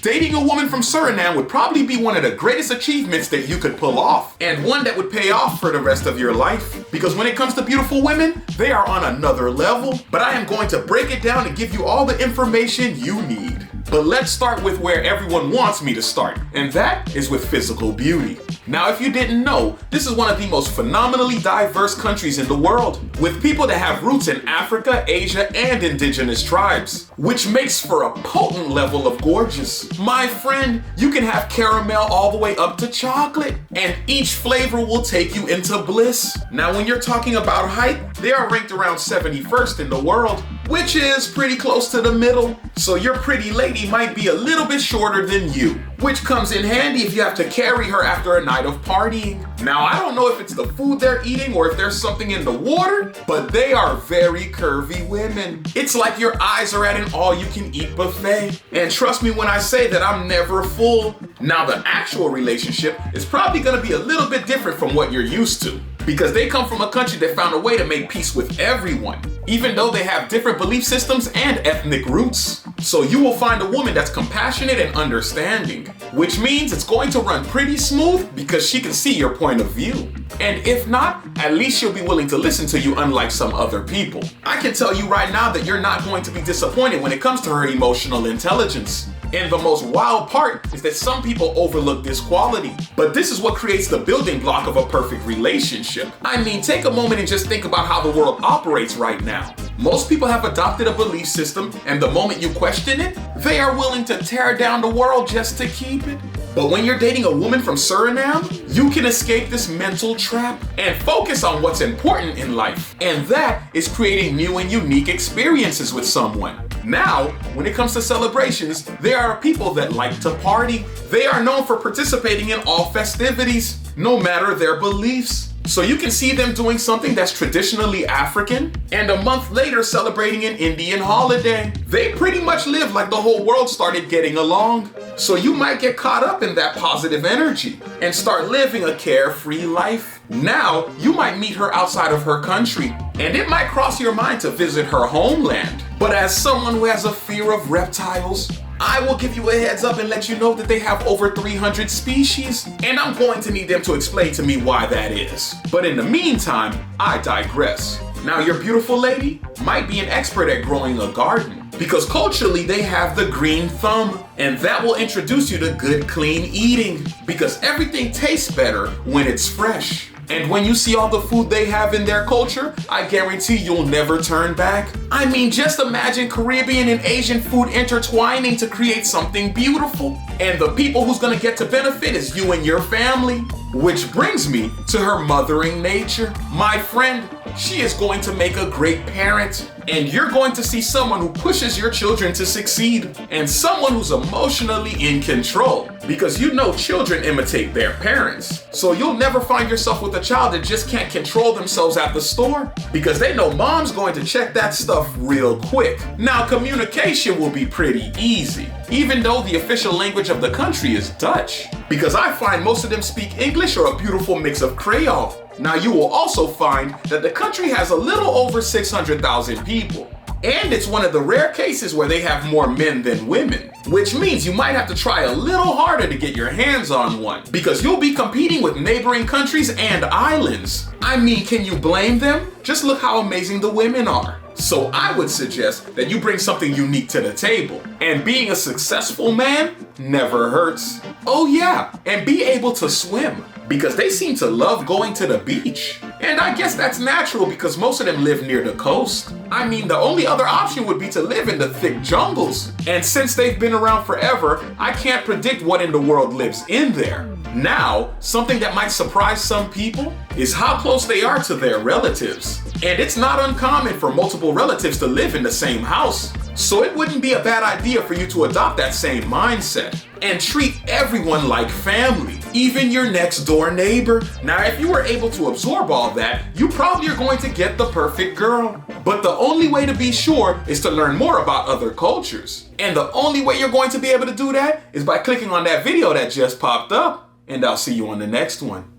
Dating a woman from Suriname would probably be one of the greatest achievements that you could pull off, and one that would pay off for the rest of your life. Because when it comes to beautiful women, they are on another level. But I am going to break it down and give you all the information you need. But let's start with where everyone wants me to start, and that is with physical beauty. Now, if you didn't know, this is one of the most phenomenally diverse countries in the world, with people that have roots in Africa, Asia, and indigenous tribes, which makes for a potent level of gorgeous. My friend, you can have caramel all the way up to chocolate, and each flavor will take you into bliss. Now, when you're talking about height, they are ranked around 71st in the world, which is pretty close to the middle. So your pretty lady might be a little bit shorter than you, which comes in handy if you have to carry her after a night of partying. Now, I don't know if it's the food they're eating or if there's something in the water, but they are very curvy women. It's like your eyes are at an all-you-can-eat buffet. And trust me when I say that I'm never full. Now, the actual relationship is probably gonna be a little bit different from what you're used to, because they come from a country that found a way to make peace with everyone, even though they have different belief systems and ethnic roots. So you will find a woman that's compassionate and understanding, which means it's going to run pretty smooth because she can see your point of view. And if not, at least she'll be willing to listen to you, unlike some other people. I can tell you right now that you're not going to be disappointed when it comes to her emotional intelligence. And the most wild part is that some people overlook this quality. But this is what creates the building block of a perfect relationship. I mean, take a moment and just think about how the world operates right now. Most people have adopted a belief system, and the moment you question it, they are willing to tear down the world just to keep it. But when you're dating a woman from Suriname, you can escape this mental trap and focus on what's important in life. And that is creating new and unique experiences with someone. Now, when it comes to celebrations, there are people that like to party. They are known for participating in all festivities, no matter their beliefs. So you can see them doing something that's traditionally African, and a month later celebrating an Indian holiday. They pretty much live like the whole world started getting along. So you might get caught up in that positive energy and start living a carefree life. Now, you might meet her outside of her country, and it might cross your mind to visit her homeland. But as someone who has a fear of reptiles, I will give you a heads up and let you know that they have over 300 species, and I'm going to need them to explain to me why that is. But in the meantime, I digress. Now, your beautiful lady might be an expert at growing a garden, because culturally they have the green thumb, and that will introduce you to good, clean eating, because everything tastes better when it's fresh. And when you see all the food they have in their culture, I guarantee you'll never turn back. I mean, just imagine Caribbean and Asian food intertwining to create something beautiful. And the people who's gonna get to benefit is you and your family. Which brings me to her mothering nature. My friend, she is going to make a great parent. And you're going to see someone who pushes your children to succeed, and someone who's emotionally in control, because you know children imitate their parents. So you'll never find yourself with a child that just can't control themselves at the store, because they know mom's going to check that stuff real quick. Now, communication will be pretty easy, even though the official language of the country is Dutch, because I find most of them speak English or a beautiful mix of Creole. Now, you will also find that the country has a little over 600,000 people. And it's one of the rare cases where they have more men than women, which means you might have to try a little harder to get your hands on one, because you'll be competing with neighboring countries and islands. I mean, can you blame them? Just look how amazing the women are. So I would suggest that you bring something unique to the table. And being a successful man never hurts. Oh yeah, and be able to swim, because they seem to love going to the beach. And I guess that's natural because most of them live near the coast. I mean, the only other option would be to live in the thick jungles. And since they've been around forever, I can't predict what in the world lives in there. Now, something that might surprise some people is how close they are to their relatives. And it's not uncommon for multiple relatives to live in the same house. So it wouldn't be a bad idea for you to adopt that same mindset and treat everyone like family, even your next door neighbor. Now, if you were able to absorb all that, you probably are going to get the perfect girl. But the only way to be sure is to learn more about other cultures. And the only way you're going to be able to do that is by clicking on that video that just popped up. And I'll see you on the next one.